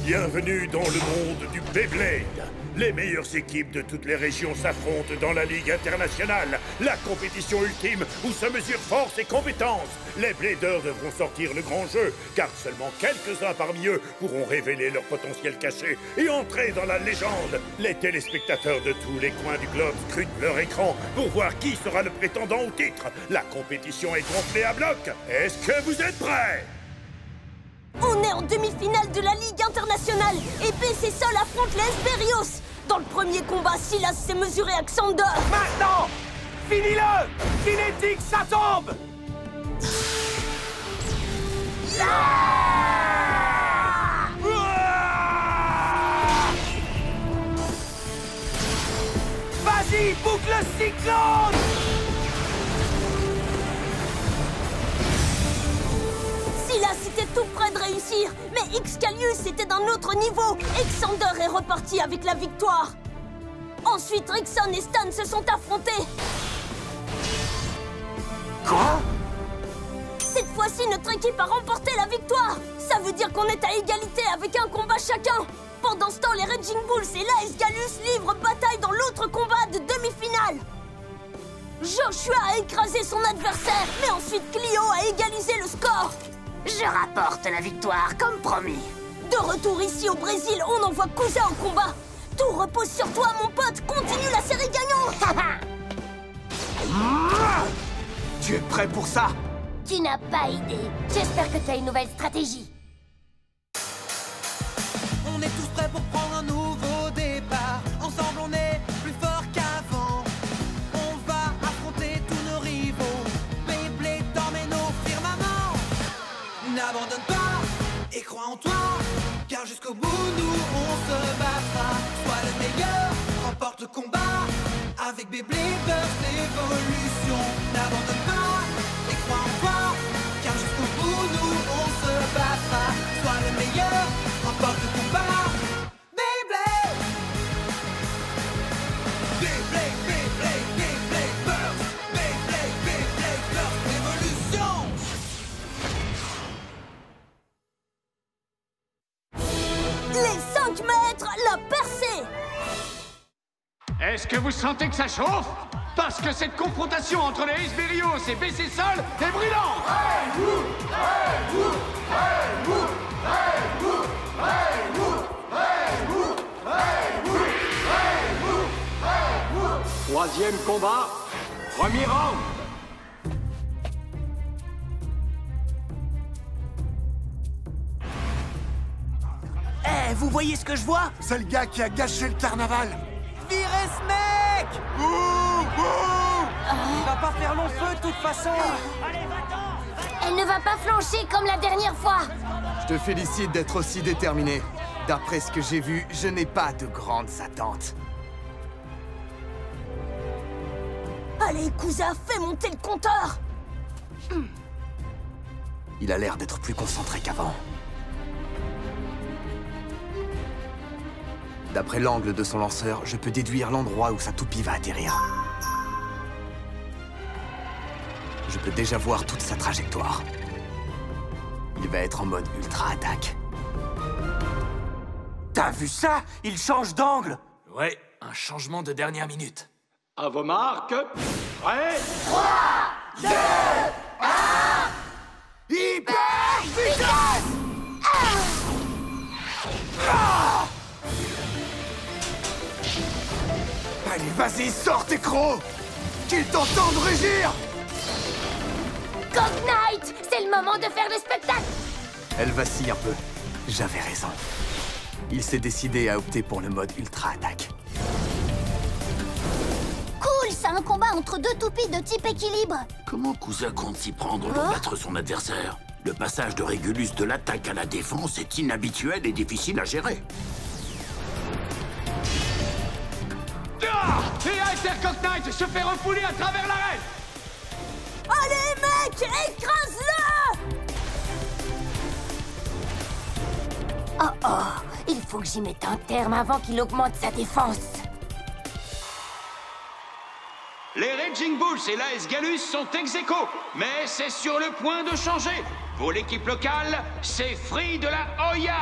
Bienvenue dans le monde du Beyblade. Les meilleures équipes de toutes les régions s'affrontent dans la Ligue internationale, la compétition ultime où se mesurent force et compétences. Les Bladers devront sortir le grand jeu, car seulement quelques-uns parmi eux pourront révéler leur potentiel caché et entrer dans la légende. Les téléspectateurs de tous les coins du globe scrutent leur écran pour voir qui sera le prétendant au titre. La compétition est gonflée à bloc. Est-ce que vous êtes prêts? On est en demi-finale de la Ligue internationale et BC Sol affronte les Hesperios. Dans le premier combat, Silas s'est mesuré à Xander. Maintenant! Finis-le! Kinétique, ça tombe! Vas-y, boucle le cyclone! Silas était tout près de réussir, mais Excalius était d'un autre niveau et Xander est reparti avec la victoire. Ensuite, Rickson et Stan se sont affrontés. Quoi? Cette fois-ci, notre équipe a remporté la victoire. Ça veut dire qu'on est à égalité avec un combat chacun. Pendant ce temps, les Raging Bulls et l'AS Gallus livrent bataille dans l'autre combat de demi-finale. Joshua a écrasé son adversaire, mais ensuite Clio a égalisé le score. Je rapporte la victoire, comme promis. De retour ici au Brésil, on envoie Kusa au combat. Tout repose sur toi, mon pote. Continue la série gagnante. Tu es prêt pour ça? Tu n'as pas idée. J'espère que tu as une nouvelle stratégie. On est tous prêts pour prendre un nouveau départ. Ensemble, on est plus fort qu'avant. On va affronter tous nos rivaux. Beyblade dormez nos firmaments. N'abandonne pas et crois en toi. Car jusqu'au bout, nous, on se battra. Sois le meilleur, remporte le combat. Avec Beybladers l'évolution. N'abandonne pas et crois en toi. Car jusqu'au bout, nous, on se battra. Sois le meilleur, remporte le combat. Beyblade! Beyblade, Beyblade, Beyblade Burst. Beyblade, Beyblade Burst, l'évolution. Les 5 mètres, la percée. Est-ce que vous sentez que ça chauffe? Parce que cette confrontation entre les Hesperios et BC Sol est brûlante! Troisième combat, premier round. Eh, vous voyez ce que je vois? C'est le gars qui a gâché le carnaval. Virez ce mec! Il va pas faire long feu de toute façon! Elle ne va pas flancher comme la dernière fois. Je te félicite d'être aussi déterminé. D'après ce que j'ai vu, je n'ai pas de grandes attentes. Allez, Kusa, fais monter le compteur. Il a l'air d'être plus concentré qu'avant. D'après l'angle de son lanceur, je peux déduire l'endroit où sa toupie va atterrir. Je peux déjà voir toute sa trajectoire. Il va être en mode ultra-attaque. T'as vu ça? Il change d'angle! Ouais, un changement de dernière minute. À vos marques, prêts? Hyper vitesse! Allez, vas-y, sors tes crocs! Qu'ils t'entendent rugir! Cognite! C'est le moment de faire le spectacle! Elle vacille un peu. J'avais raison. Il s'est décidé à opter pour le mode ultra-attaque. Cool, c'est un combat entre deux toupies de type équilibre. Comment Kusa compte s'y prendre pour battre son adversaire? Le passage de Régulus de l'attaque à la défense est inhabituel et difficile à gérer. Et Alter Cognite se fait refouler à travers l'arène! Allez, mec, écrase-le! Oh, il faut que j'y mette un terme avant qu'il augmente sa défense. Les Raging Bulls et l'AS Gallus sont ex-aequo, mais c'est sur le point de changer. Pour l'équipe locale, c'est Free de la Hoya.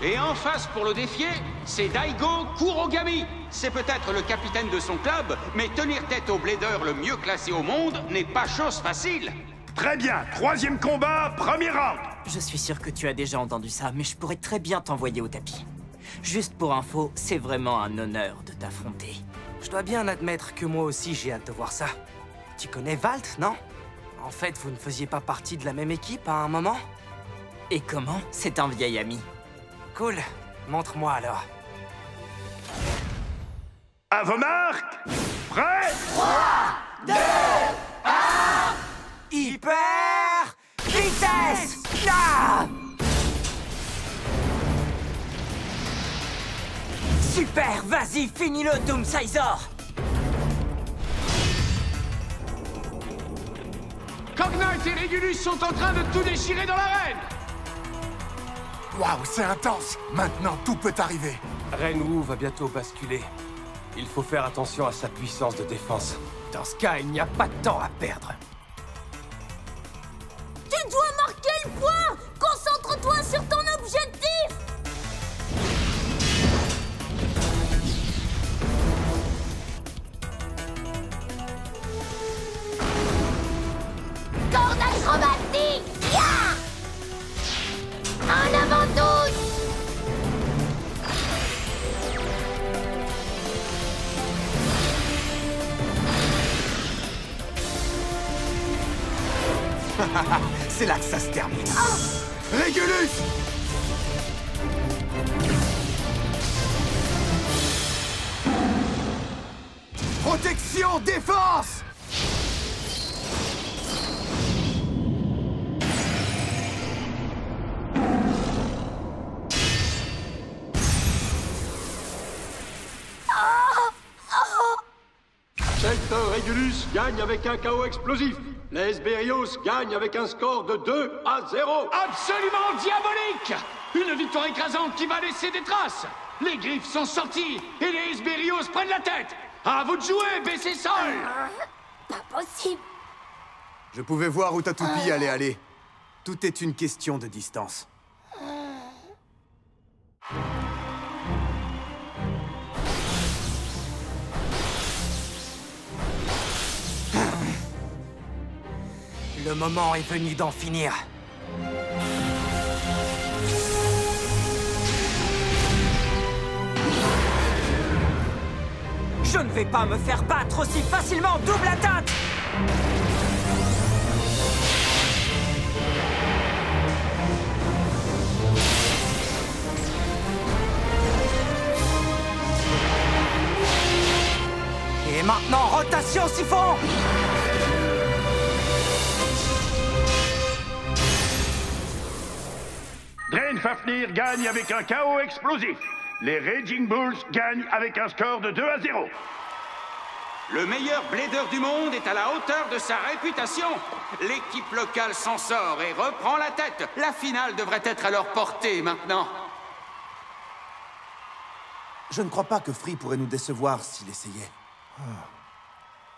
Et en face pour le défier, c'est Daigo Kurogami. C'est peut-être le capitaine de son club, mais tenir tête au blader le mieux classé au monde n'est pas chose facile. Très bien, troisième combat, premier round. Je suis sûr que tu as déjà entendu ça, mais je pourrais très bien t'envoyer au tapis. Juste pour info, c'est vraiment un honneur de t'affronter. Je dois bien admettre que moi aussi j'ai hâte de voir ça. Tu connais Valt, non? En fait, vous ne faisiez pas partie de la même équipe à un moment? Et comment? C'est un vieil ami. Cool, montre-moi alors. À vos marques, prêts? 3, 2, 1... Hyper... vitesse! Ah! Super, vas-y, finis-le, Doomsizer! Cognite et Régulus sont en train de tout déchirer dans l'arène. Waouh, c'est intense! Maintenant, tout peut arriver. Renwu va bientôt basculer. Il faut faire attention à sa puissance de défense. Dans ce cas, il n'y a pas de temps à perdre. Tu dois marquer le point! Concentre-toi sur ton objectif! Corde acrobatique! Ya! En avant tous! C'est là que ça se termine. Régulus! Protection, défense! Sector Régulus gagne avec un KO explosif. Les Hesberios gagnent avec un score de 2-0. Absolument diabolique! Une victoire écrasante qui va laisser des traces. Les griffes sont sorties et les Hesberios prennent la tête. À vous de jouer, baissez sol! Pas possible. Je pouvais voir où ta toupie allait aller. Tout est une question de distance. Le moment est venu d'en finir. Je ne vais pas me faire battre aussi facilement, double attaque! Et maintenant, rotation siphon! Drain Fafnir gagne avec un KO explosif. Les Raging Bulls gagnent avec un score de 2-0. Le meilleur blader du monde est à la hauteur de sa réputation. L'équipe locale s'en sort et reprend la tête. La finale devrait être à leur portée maintenant. Je ne crois pas que Free pourrait nous décevoir s'il essayait.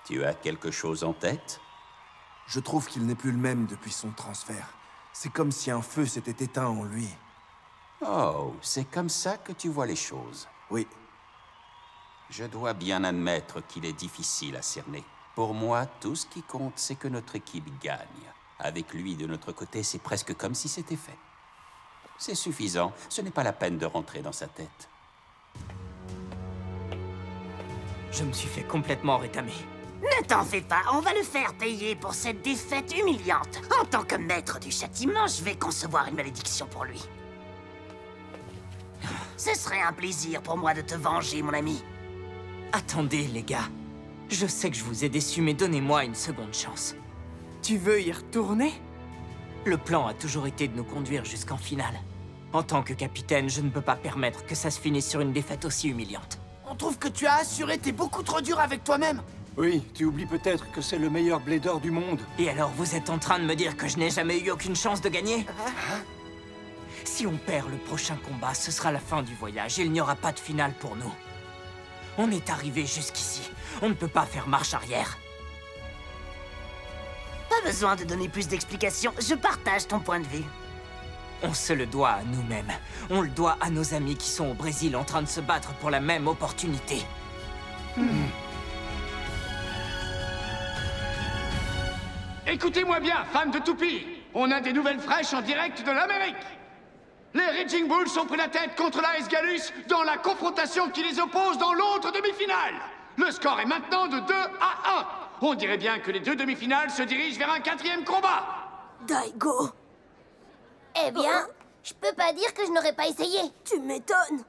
Tu as quelque chose en tête? Je trouve qu'il n'est plus le même depuis son transfert. C'est comme si un feu s'était éteint en lui. Oh, c'est comme ça que tu vois les choses. Oui. Je dois bien admettre qu'il est difficile à cerner. Pour moi, tout ce qui compte, c'est que notre équipe gagne. Avec lui de notre côté, c'est presque comme si c'était fait. C'est suffisant. Ce n'est pas la peine de rentrer dans sa tête. Je me suis fait complètement rétamer. Ne t'en fais pas, on va le faire payer pour cette défaite humiliante. En tant que maître du châtiment, je vais concevoir une malédiction pour lui. Ce serait un plaisir pour moi de te venger, mon ami. Attendez, les gars. Je sais que je vous ai déçus, mais donnez-moi une seconde chance. Tu veux y retourner? Le plan a toujours été de nous conduire jusqu'en finale. En tant que capitaine, je ne peux pas permettre que ça se finisse sur une défaite aussi humiliante. On trouve que tu as assuré, t'es beaucoup trop dur avec toi-même. Oui, tu oublies peut-être que c'est le meilleur blader du monde. Et alors, vous êtes en train de me dire que je n'ai jamais eu aucune chance de gagner? Si on perd le prochain combat, ce sera la fin du voyage et il n'y aura pas de finale pour nous. On est arrivé jusqu'ici. On ne peut pas faire marche arrière. Pas besoin de donner plus d'explications, je partage ton point de vue. On se le doit à nous-mêmes. On le doit à nos amis qui sont au Brésil en train de se battre pour la même opportunité. Écoutez-moi bien, fans de toupie. On a des nouvelles fraîches en direct de l'Amérique. Les Raging Bulls ont pris la tête contre la Gallus dans la confrontation qui les oppose dans l'autre demi-finale. Le score est maintenant de 2-1. On dirait bien que les deux demi-finales se dirigent vers un 4e combat. Daigo. Eh bien, je peux pas dire que je n'aurais pas essayé. Tu m'étonnes.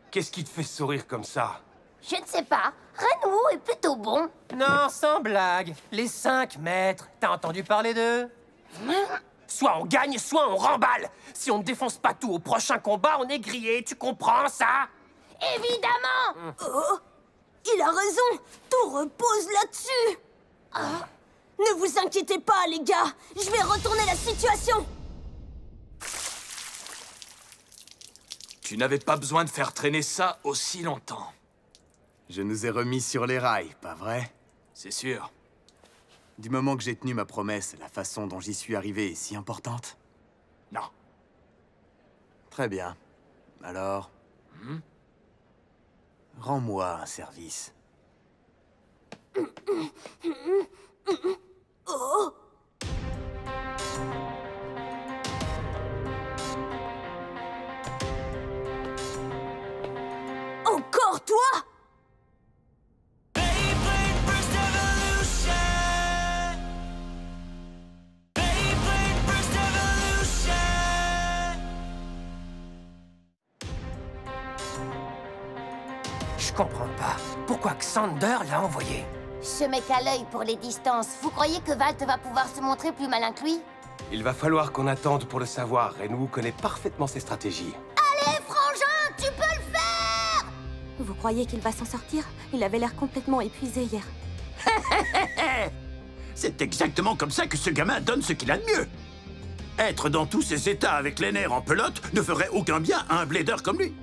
Qu'est-ce qui te fait sourire comme ça? Je ne sais pas. Renwu est plutôt bon. Non, sans blague. Les 5 maîtres, t'as entendu parler d'eux? Soit on gagne, soit on remballe. Si on ne défonce pas tout au prochain combat, on est grillé, tu comprends ça? Évidemment. Oh, il a raison. Tout repose là-dessus. Ne vous inquiétez pas, les gars. Je vais retourner la situation. Tu n'avais pas besoin de faire traîner ça aussi longtemps. Je nous ai remis sur les rails, pas vrai? C'est sûr. Du moment que j'ai tenu ma promesse, la façon dont j'y suis arrivé est si importante? Non. Très bien. Alors... Rends-moi un service. Oh. Encore toi? Je comprends pas. Pourquoi Xander l'a envoyé? Ce mec à l'œil pour les distances. Vous croyez que Valt va pouvoir se montrer plus malin que lui? Il va falloir qu'on attende pour le savoir. Renwu connaît parfaitement ses stratégies. Allez, frangin, tu peux le faire! Vous croyez qu'il va s'en sortir? Il avait l'air complètement épuisé hier. C'est exactement comme ça que ce gamin donne ce qu'il a de mieux. Être dans tous ses états avec les nerfs en pelote ne ferait aucun bien à un blader comme lui.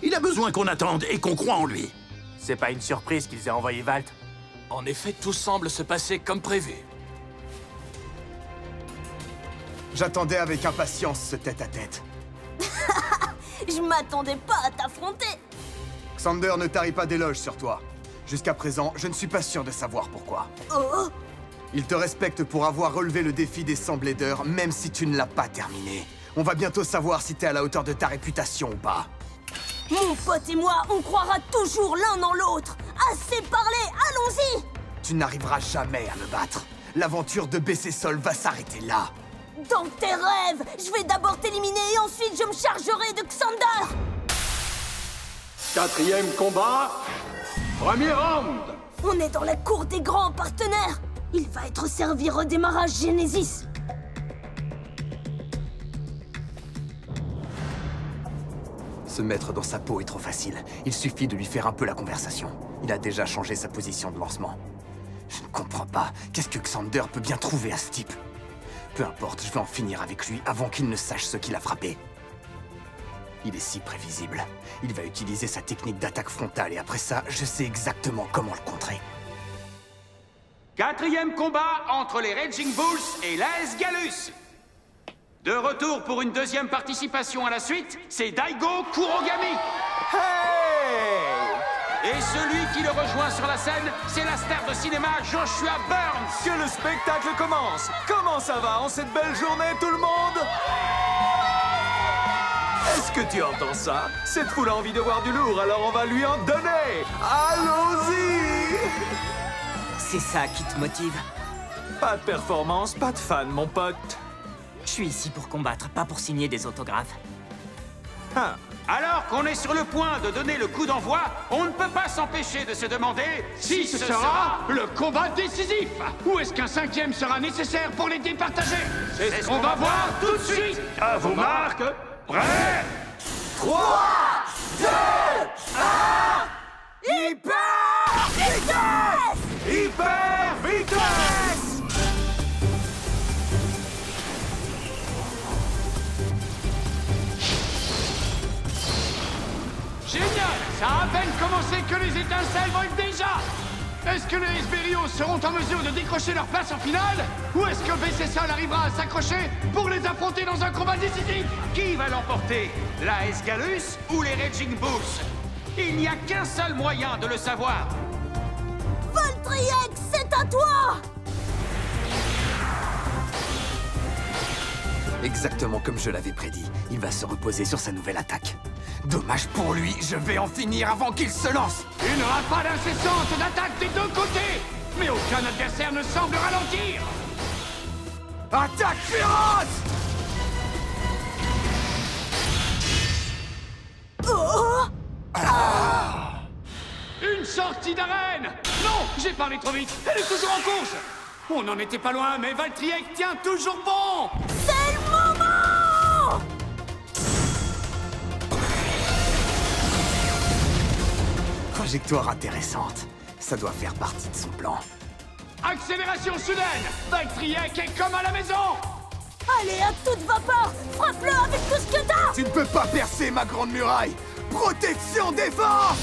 Il a besoin qu'on attende et qu'on croie en lui. C'est pas une surprise qu'ils aient envoyé Valt. En effet, tout semble se passer comme prévu. J'attendais avec impatience ce tête-à-tête. Je m'attendais pas à t'affronter. Xander ne tarit pas d'éloges sur toi. Jusqu'à présent, je ne suis pas sûr de savoir pourquoi. Oh. Il te respecte pour avoir relevé le défi des 100 bladers, même si tu ne l'as pas terminé. On va bientôt savoir si t'es à la hauteur de ta réputation ou pas. Mon pote et moi, on croira toujours l'un dans l'autre. Assez parlé, allons-y. Tu n'arriveras jamais à me battre. L'aventure de Bécessol va s'arrêter là. Dans tes rêves, je vais d'abord t'éliminer et ensuite je me chargerai de Xander. 4e combat, premier round. On est dans la cour des grands partenaires. Il va être servi redémarrage Genesis. Se mettre dans sa peau est trop facile. Il suffit de lui faire un peu la conversation. Il a déjà changé sa position de lancement. Je ne comprends pas. Qu'est-ce que Xander peut bien trouver à ce type? Peu importe, je vais en finir avec lui avant qu'il ne sache ce qu'il a frappé. Il est si prévisible. Il va utiliser sa technique d'attaque frontale et après ça, je sais exactement comment le contrer. 4e combat entre les Raging Bulls et l'AS Gallus. De retour pour une 2e participation à la suite, c'est Daigo Kurogami. Hey! Et celui qui le rejoint sur la scène, c'est la star de cinéma Joshua Burns. Que le spectacle commence! Comment ça va en cette belle journée, tout le monde? Est-ce que tu entends ça? Cette foule a envie de voir du lourd, alors on va lui en donner! Allons-y! C'est ça qui te motive? Pas de performance, pas de fan, mon pote. Je suis ici pour combattre, pas pour signer des autographes. Alors qu'on est sur le point de donner le coup d'envoi, on ne peut pas s'empêcher de se demander si ce sera le combat décisif. Ou est-ce qu'un 5e sera nécessaire pour les départager? C'est ce qu'on va voir tout de suite. À vos marques, prêts? 3, 2, 1... Hyper vitesse! Hyper vitesse! Génial! Ça a à peine commencé que les étincelles volent déjà! Est-ce que les Esberios seront en mesure de décrocher leur place en finale? Ou est-ce que BC Sol arrivera à s'accrocher pour les affronter dans un combat décisif? Qui va l'emporter? La Esgalus ou les Raging Bulls? Il n'y a qu'un seul moyen de le savoir. Valtryek, c'est à toi! Exactement comme je l'avais prédit. Il va se reposer sur sa nouvelle attaque. Dommage pour lui, je vais en finir avant qu'il se lance. Une rafale incessante d'attaques des deux côtés! Mais aucun adversaire ne semble ralentir! Attaque féroce! Une sortie d'arène! Non, j'ai parlé trop vite! Elle est toujours en course! On n'en était pas loin, mais Valtryek tient toujours bon! C'est le moment! Trajectoire intéressante. Ça doit faire partie de son plan. Accélération soudaine! Valtryek est comme à la maison! Allez, à toute vapeur! Frappe-le avec tout ce que t'as! Tu ne peux pas percer ma grande muraille! Protection, défense!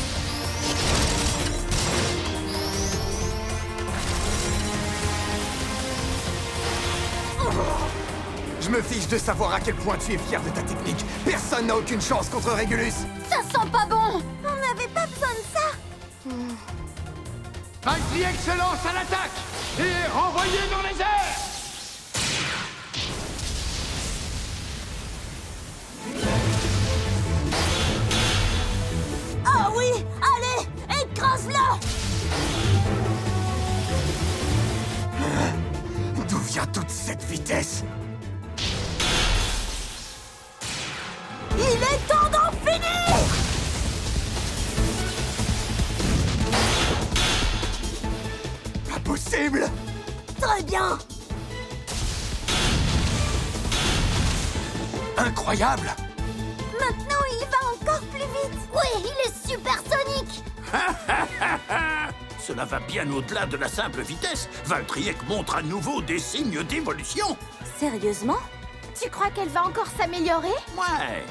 Je me fiche de savoir à quel point tu es fier de ta technique. Personne n'a aucune chance contre Régulus. Ça sent pas bon! On n'avait pas besoin de ça! Valtryek se lance à l'attaque et est renvoyé dans les airs! Ah oui! Allez! Écrase-le! D'où vient toute cette vitesse? Il est temps d'en finir! Pas possible! Très bien! Incroyable! Maintenant, il va encore plus vite! Oui, il est supersonique! Cela va bien au-delà de la simple vitesse. Valtryek montre à nouveau des signes d'évolution. Sérieusement? Tu crois qu'elle va encore s'améliorer? Ouais.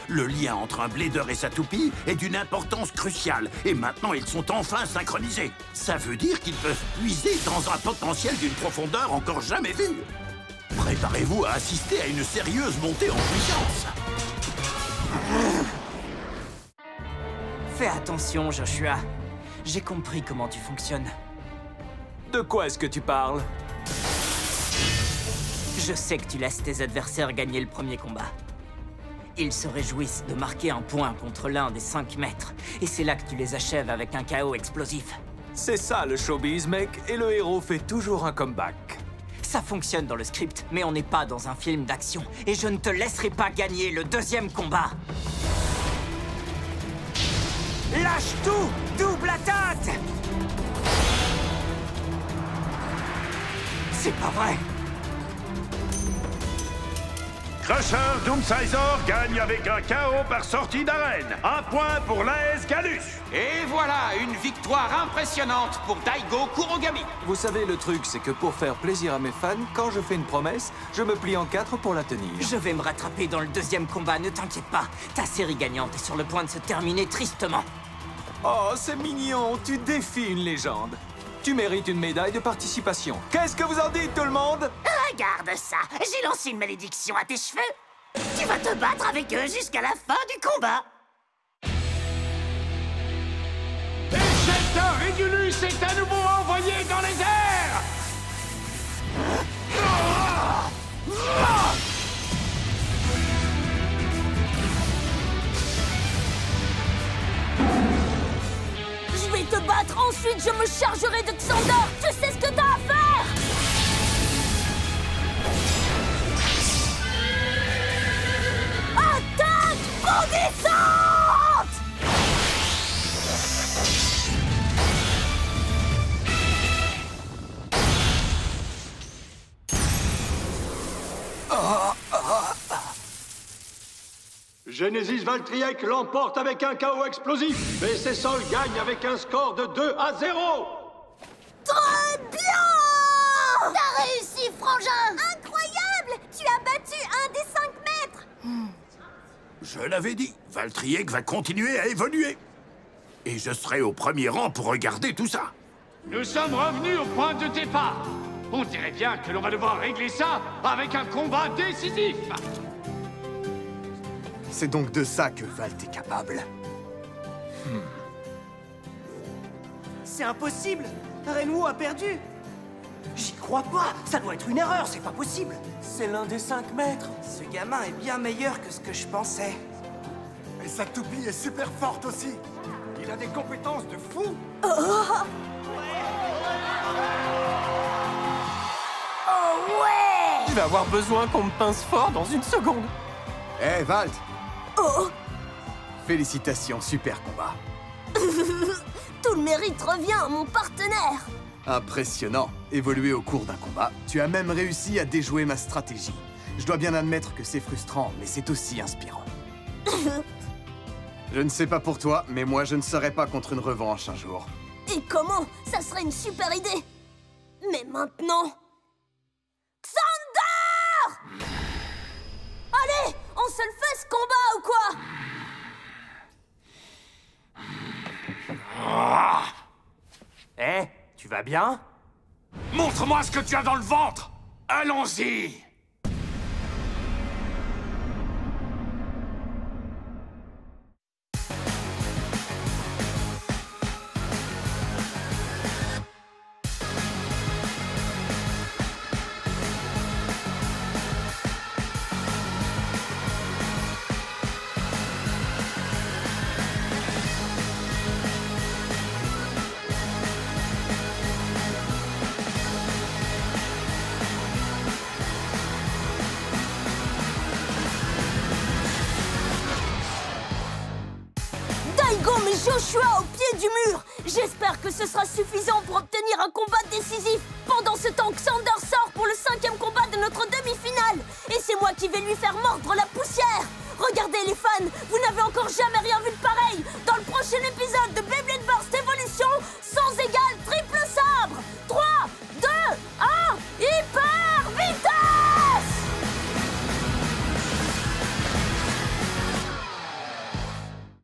Le lien entre un blader et sa toupie est d'une importance cruciale. Et maintenant, ils sont enfin synchronisés. Ça veut dire qu'ils peuvent puiser dans un potentiel d'une profondeur encore jamais vue. Préparez-vous à assister à une sérieuse montée en puissance. Fais attention, Joshua. J'ai compris comment tu fonctionnes. De quoi est-ce que tu parles? Je sais que tu laisses tes adversaires gagner le premier combat. Ils se réjouissent de marquer un point contre l'un des 5 maîtres. Et c'est là que tu les achèves avec un chaos explosif. C'est ça le showbiz, mec, et le héros fait toujours un comeback. Ça fonctionne dans le script, mais on n'est pas dans un film d'action. Et je ne te laisserai pas gagner le deuxième combat. Lâche tout! Double attaque! C'est pas vrai! Crusher Doomsizer gagne avec un KO par sortie d'arène. Un point pour l'AS Galus. Et voilà, une victoire impressionnante pour Daigo Kurogami. Vous savez, le truc, c'est que pour faire plaisir à mes fans, quand je fais une promesse, je me plie en 4 pour la tenir. Je vais me rattraper dans le deuxième combat, ne t'inquiète pas. Ta série gagnante est sur le point de se terminer tristement. Oh, c'est mignon, tu défies une légende. Tu mérites une médaille de participation. Qu'est-ce que vous en dites, tout le monde? Regarde ça, j'ai lancé une malédiction à tes cheveux. Tu vas te battre avec eux jusqu'à la fin du combat. Éjecteur Régulus est à nouveau envoyé dans les airs! Je vais te battre, ensuite je me chargerai de Xander! Tu sais ce que t'as à faire! Attaque bondissante! Genesis Valtryek l'emporte avec un KO explosif. BC Sol gagne avec un score de 2-0. Très bien! T'as réussi, frangin! Incroyable! Tu as battu un des 5 maîtres! Je l'avais dit, Valtryek va continuer à évoluer. Et je serai au premier rang pour regarder tout ça. Nous sommes revenus au point de départ. On dirait bien que l'on va devoir régler ça avec un combat décisif. C'est donc de ça que Valt est capable. C'est impossible. Renwu a perdu. J'y crois pas. Ça doit être une erreur, c'est pas possible. C'est l'un des 5 maîtres. Ce gamin est bien meilleur que ce que je pensais. Et sa toupie est super forte aussi. Il a des compétences de fou. Oh ouais! Je vais avoir besoin qu'on me pince fort dans une seconde. Hé, Valt! Oh! Félicitations, super combat. Tout le mérite revient à mon partenaire. Impressionnant. Évolué au cours d'un combat, tu as même réussi à déjouer ma stratégie. Je dois bien admettre que c'est frustrant, mais c'est aussi inspirant. Je ne sais pas pour toi, mais moi je ne serai pas contre une revanche un jour. Et comment? Ça serait une super idée. Mais maintenant... Xander! Allez, on se le fait ce combat ou quoi? Eh, tu vas bien? Montre-moi ce que tu as dans le ventre! Allons-y! Daigo met Joshua au pied du mur. J'espère que ce sera suffisant pour obtenir un combat décisif. Pendant ce temps, Xander sort pour le 5e combat de notre demi-finale. Et c'est moi qui vais lui faire mordre la poussière. Regardez les fans, vous n'avez encore jamais rien vu de